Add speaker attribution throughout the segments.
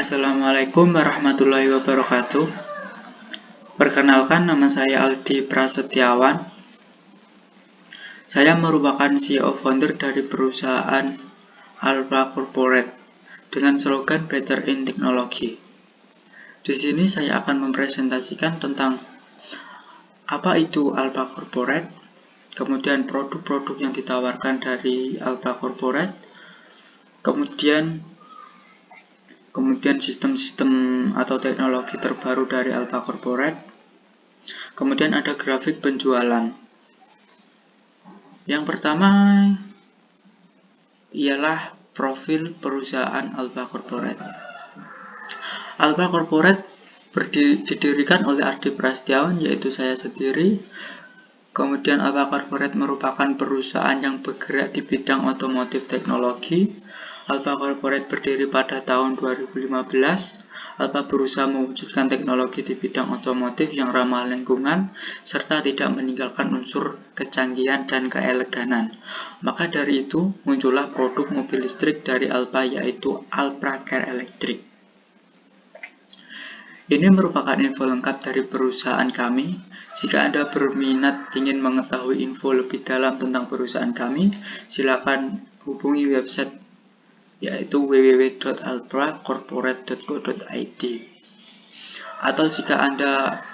Speaker 1: Assalamualaikum warahmatullahi wabarakatuh. Perkenalkan, nama saya Aldi Prasetyawan. Saya merupakan CEO founder dari perusahaan Alpha Corporate dengan slogan Better in Technology. Di sini saya akan mempresentasikan tentang apa itu Alpha Corporate, kemudian produk-produk yang ditawarkan dari Alpha Corporate, kemudian sistem-sistem atau teknologi terbaru dari Alpha Corporate, kemudian ada grafik penjualan. Yang pertama ialah profil perusahaan Alpha Corporate. Alpha Corporate didirikan oleh Ardi Prasetyawan, yaitu saya sendiri. Kemudian Alpha Corporate merupakan perusahaan yang bergerak di bidang otomotif teknologi. Alpha Corporate berdiri pada tahun 2015. Alpha berusaha mewujudkan teknologi di bidang otomotif yang ramah lingkungan serta tidak meninggalkan unsur kecanggihan dan keeleganan. Maka dari itu muncullah produk mobil listrik dari Alpha, yaitu AlpraCare Electric. Ini merupakan info lengkap dari perusahaan kami. Jika Anda berminat ingin mengetahui info lebih dalam tentang perusahaan kami, silakan hubungi website yaitu www.alpracorporate.co.id. Atau jika Anda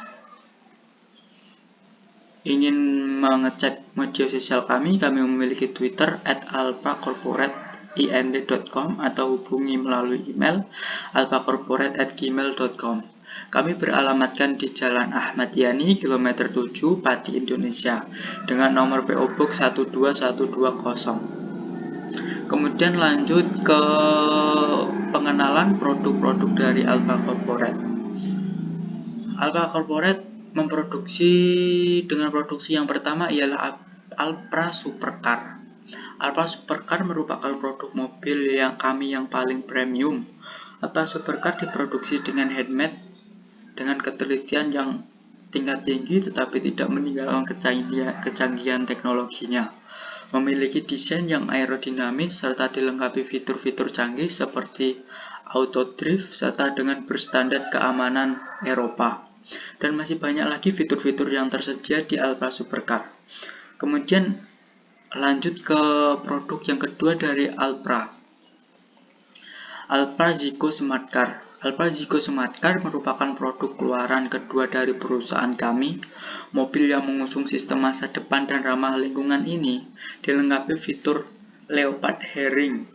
Speaker 1: ingin mengecek media sosial kami memiliki Twitter @alpracorporate.ind.com atau hubungi melalui email alpracorporate@gmail.com. Kami beralamatkan di Jalan Ahmad Yani, kilometer 7, Pati, Indonesia, dengan nomor PO Box 12120. Kemudian lanjut ke pengenalan produk-produk dari Alpha Corporate. Alpha Corporate memproduksi dengan produksi yang pertama ialah Alpra Supercar. Alpra Supercar merupakan produk mobil yang paling premium. Alpra Supercar diproduksi dengan handmade dengan ketelitian yang tingkat tinggi tetapi tidak meninggalkan kecanggihan teknologinya. Memiliki desain yang aerodinamis serta dilengkapi fitur-fitur canggih seperti auto drift serta dengan berstandar keamanan Eropa. Dan masih banyak lagi fitur-fitur yang tersedia di Alpha Supercar. Kemudian lanjut ke produk yang kedua dari Alpra Zico Smart Car. Alpra Zico Smart Car merupakan produk keluaran kedua dari perusahaan kami. Mobil yang mengusung sistem masa depan dan ramah lingkungan ini dilengkapi fitur Leopard Hearing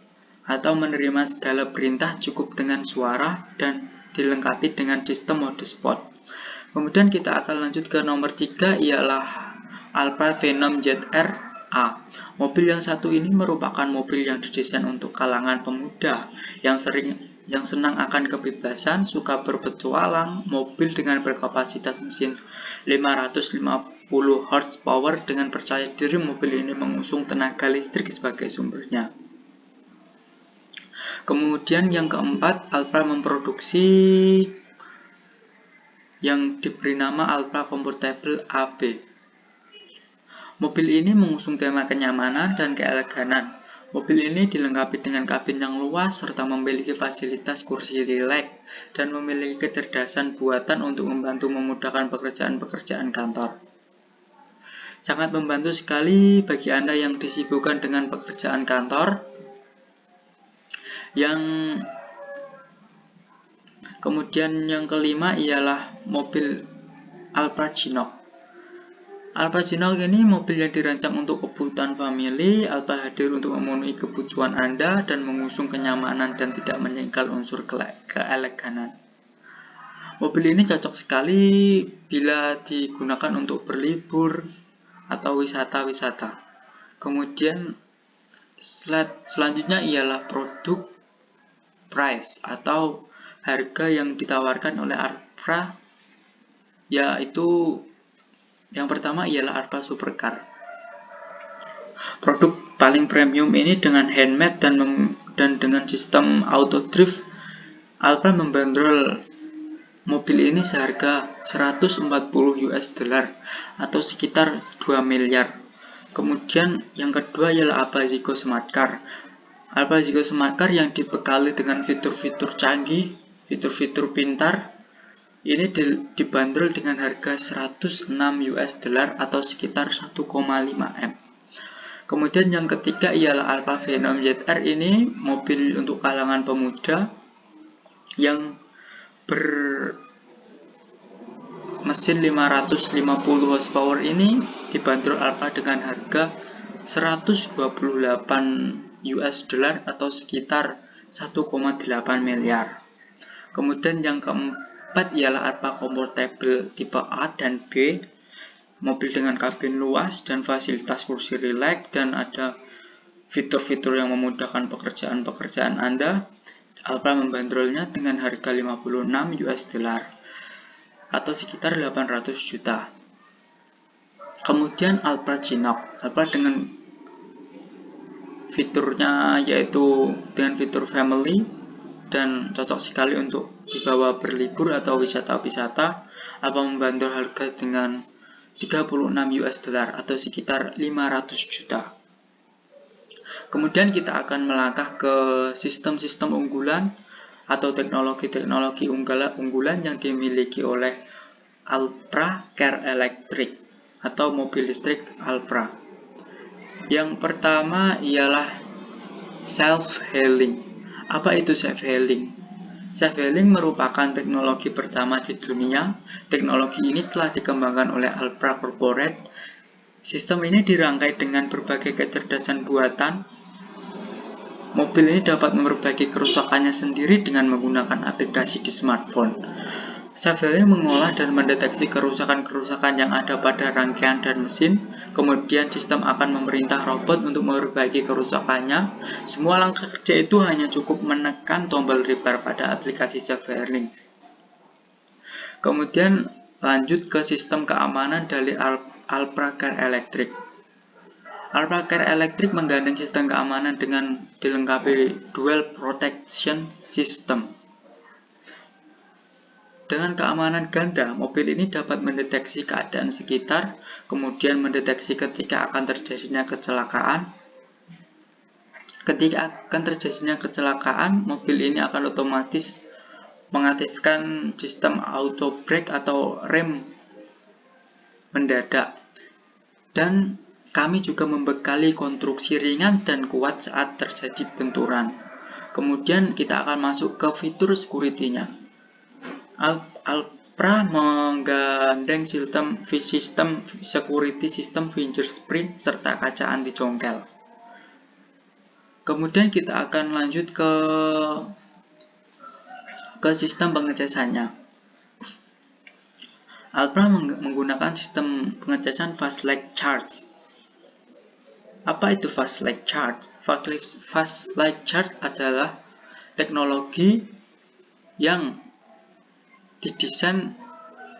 Speaker 1: atau menerima segala perintah cukup dengan suara dan dilengkapi dengan sistem mode sport. Kemudian kita akan lanjut ke nomor 3 ialah Alpra Venom ZR A. Mobil yang satu ini merupakan mobil yang didesain untuk kalangan pemuda yang senang akan kebebasan, suka berpetualang. Mobil dengan berkapasitas mesin 550 horsepower. Dengan percaya diri, mobil ini mengusung tenaga listrik sebagai sumbernya. Kemudian yang keempat, Alpra memproduksi yang diberi nama Alpra Comfortable AB. Mobil ini mengusung tema kenyamanan dan keeleganan. Mobil ini dilengkapi dengan kabin yang luas serta memiliki fasilitas kursi rileks dan memiliki kecerdasan buatan untuk memudahkan pekerjaan kantor. Sangat membantu sekali bagi Anda yang disibukkan dengan pekerjaan kantor. Kemudian yang kelima ialah mobil Alpra Ginok. Alpra Ginok ini mobil yang dirancang untuk kebutuhan famili. Alpra hadir untuk memenuhi kebutuhan Anda dan mengusung kenyamanan dan tidak menyingkal unsur keeleganan. Mobil ini cocok sekali bila digunakan untuk berlibur atau wisata-wisata. Kemudian slide selanjutnya ialah produk price atau harga yang ditawarkan oleh Alpra, yaitu yang pertama ialah Alpha Supercar. Produk paling premium ini dengan handmade dan dengan sistem auto drift. Alpra membandrol mobil ini seharga $140 atau sekitar 2 miliar. Kemudian yang kedua ialah Alpha Zico Smart Car. Alpha Zico Smart Car yang dibekali dengan fitur-fitur canggih fitur-fitur pintar ini dibanderol dengan harga 106 US dollar atau sekitar 1,5 M. Kemudian yang ketiga ialah Alfa Phenom ZR. Ini mobil untuk kalangan pemuda yang bermesin 550 horsepower. Ini dibanderol Alfa dengan harga 128 US dollar atau sekitar 1,8 miliar. Kemudian yang keempat ialah Alfa Comfortable tipe A dan B, mobil dengan kabin luas dan fasilitas kursi rileks dan ada fitur-fitur yang memudahkan pekerjaan Anda. Alfa membandrolnya dengan harga 56 US dollar atau sekitar 800 juta. Kemudian Alfa Genok. Alfa dengan fiturnya yaitu dengan fitur family dan cocok sekali untuk dibawa berlibur atau wisata-wisata. Alfa membandrol harga dengan 36 US dollar atau sekitar 500 juta. Kemudian kita akan melangkah ke sistem-sistem unggulan atau teknologi-teknologi unggulan yang dimiliki oleh Alfa Car Electric atau mobil listrik Alfa. Yang pertama ialah self-healing. Apa itu self-healing? Self-healing merupakan teknologi pertama di dunia. Teknologi ini telah dikembangkan oleh Alfa Corporate. Sistem ini dirangkai dengan berbagai kecerdasan buatan. Mobil ini dapat memperbaiki kerusakannya sendiri dengan menggunakan aplikasi di smartphone. Self-healing mengolah dan mendeteksi kerusakan-kerusakan yang ada pada rangkaian dan mesin. Kemudian sistem akan memerintah robot untuk memperbaiki kerusakannya. Semua langkah kerja itu hanya cukup menekan tombol repair pada aplikasi self-healing. Kemudian lanjut ke sistem keamanan dari Alfa Car Electric. Alfa Car Electric menggandeng sistem keamanan dengan dilengkapi Dual Protection System. Dengan keamanan ganda, mobil ini dapat mendeteksi keadaan sekitar, kemudian mendeteksi ketika akan terjadinya kecelakaan. Ketika akan terjadinya kecelakaan, mobil ini akan otomatis mengaktifkan sistem auto brake atau rem mendadak. Dan kami juga membekali konstruksi ringan dan kuat saat terjadi benturan. Kemudian kita akan masuk ke fitur security-nya. Alfa menggandeng sistem security system fingerprint serta kaca anti congkel. Kemudian kita akan lanjut ke sistem pengecasannya. Alfa menggunakan sistem pengecasan fast leg charge. Apa itu fast leg charge? Fast leg charge adalah teknologi yang didesain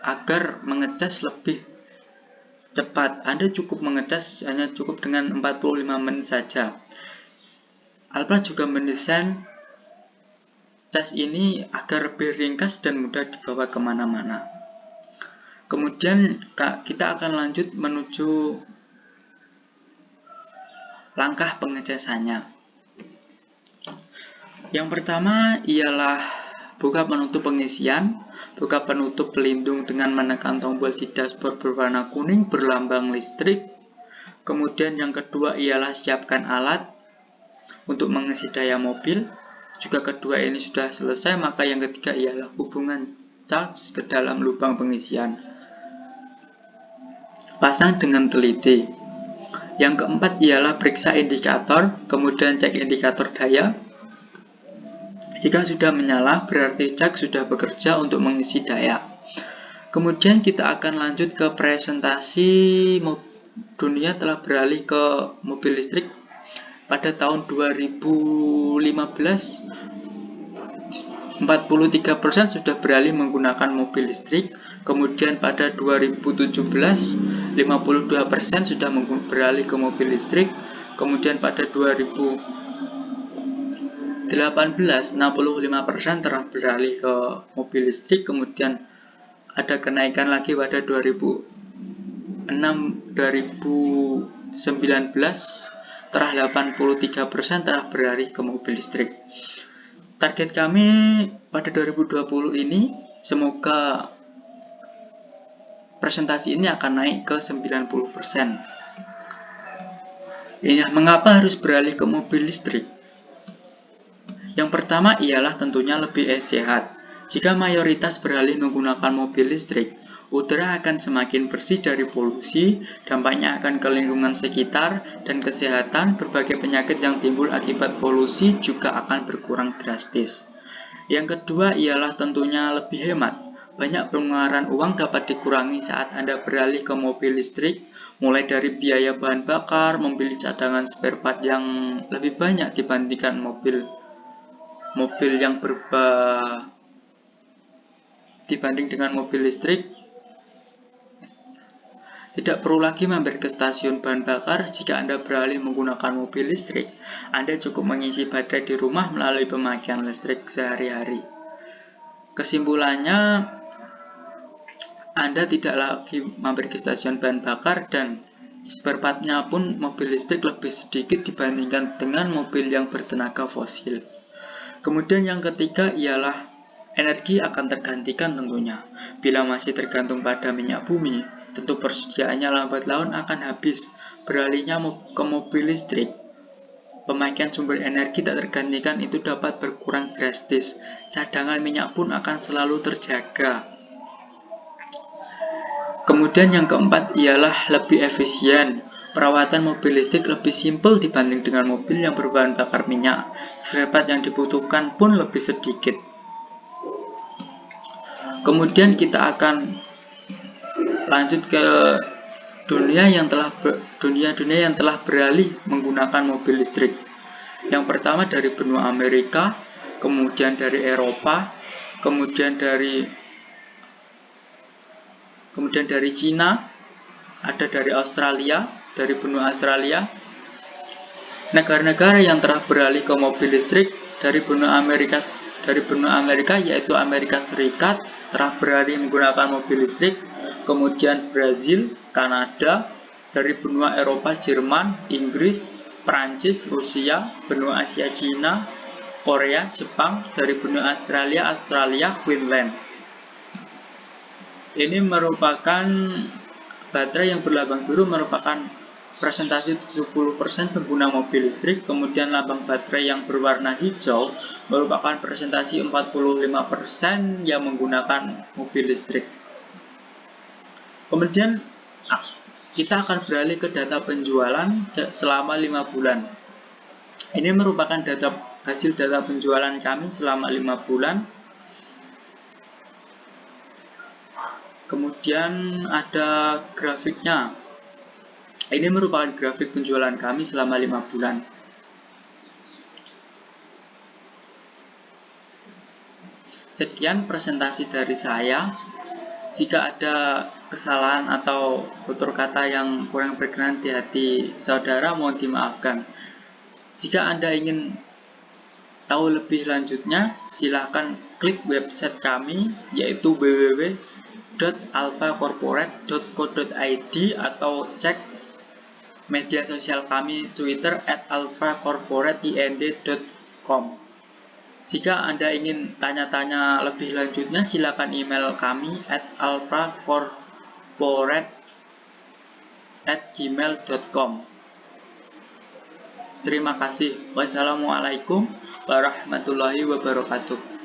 Speaker 1: agar mengecas lebih cepat. Anda cukup mengecas hanya cukup dengan 45 menit saja. Alfa juga mendesain cas ini agar lebih ringkas dan mudah dibawa kemana-mana. Kemudian kita akan lanjut menuju langkah pengecasannya. Yang pertama ialah buka penutup pengisian. Buka penutup pelindung dengan menekan tombol di dashboard berwarna kuning berlambang listrik. Kemudian yang kedua ialah siapkan alat untuk mengisi daya mobil. Jika kedua ini sudah selesai, maka yang ketiga ialah hubungan charge ke dalam lubang pengisian. Pasang dengan teliti. Yang keempat ialah periksa indikator, kemudian cek indikator daya. Jika sudah menyala, berarti jak sudah bekerja untuk mengisi daya. Kemudian kita akan lanjut ke presentasi dunia telah beralih ke mobil listrik. Pada tahun 2015, 43% sudah beralih menggunakan mobil listrik. Kemudian pada 2017, 52% sudah beralih ke mobil listrik. Kemudian pada 2018, 65% telah beralih ke mobil listrik. Kemudian ada kenaikan lagi pada 2019 telah 83% telah beralih ke mobil listrik. Target kami pada 2020 ini, semoga presentasi ini akan naik ke 90%. Mengapa harus beralih ke mobil listrik? Yang pertama ialah tentunya lebih sehat. Jika mayoritas beralih menggunakan mobil listrik, udara akan semakin bersih dari polusi, dampaknya akan ke lingkungan sekitar, dan kesehatan. Berbagai penyakit yang timbul akibat polusi juga akan berkurang drastis. Yang kedua ialah tentunya lebih hemat. Banyak pengeluaran uang dapat dikurangi saat Anda beralih ke mobil listrik, mulai dari biaya bahan bakar, membeli cadangan spare part yang lebih banyak dibandingkan mobil yang dibanding dengan mobil listrik. Tidak perlu lagi mampir ke stasiun bahan bakar jika Anda beralih menggunakan mobil listrik. Anda cukup mengisi baterai di rumah melalui pemakaian listrik sehari-hari. Kesimpulannya, Anda tidak lagi mampir ke stasiun bahan bakar dan spare part-nya pun mobil listrik lebih sedikit dibandingkan dengan mobil yang bertenaga fosil. Kemudian yang ketiga ialah energi akan tergantikan tentunya. Bila masih tergantung pada minyak bumi, tentu persediaannya lambat laun akan habis. Beralihnya ke mobil listrik, pemakaian sumber energi tak tergantikan itu dapat berkurang drastis. Cadangan minyak pun akan selalu terjaga. Kemudian yang keempat ialah lebih efisien. Perawatan mobil listrik lebih simpel dibanding dengan mobil yang berbahan bakar minyak. Spare part yang dibutuhkan pun lebih sedikit. Kemudian kita akan lanjut ke dunia yang telah beralih menggunakan mobil listrik. Yang pertama dari benua Amerika, kemudian dari Eropa, kemudian dari Cina, ada dari Australia, dari benua Australia. Negara-negara yang telah beralih ke mobil listrik dari benua Amerika yaitu Amerika Serikat telah beralih menggunakan mobil listrik, kemudian Brazil, Kanada, dari benua Eropa Jerman, Inggris, Prancis, Rusia, benua Asia Cina, Korea, Jepang, dari benua Australia, Queensland. Ini merupakan baterai yang berlambang biru merupakan presentasi 70% pengguna mobil listrik, kemudian lambang baterai yang berwarna hijau merupakan presentasi 45% yang menggunakan mobil listrik. Kemudian kita akan beralih ke data penjualan selama 5 bulan. Ini merupakan hasil data penjualan kami selama 5 bulan. Kemudian ada grafiknya. Ini merupakan grafik penjualan kami selama 5 bulan. Sekian presentasi dari saya. Jika ada kesalahan atau tutur kata yang kurang berkenan di hati saudara, mohon dimaafkan. Jika Anda ingin tahu lebih lanjutnya, silakan klik website kami, yaitu www.alphacorporate.co.id atau cek media sosial kami Twitter @alphacorporateind.com. Jika Anda ingin tanya-tanya lebih lanjutnya, silakan email kami alphacorporate@gmail.com. Terima kasih. Wassalamualaikum warahmatullahi wabarakatuh.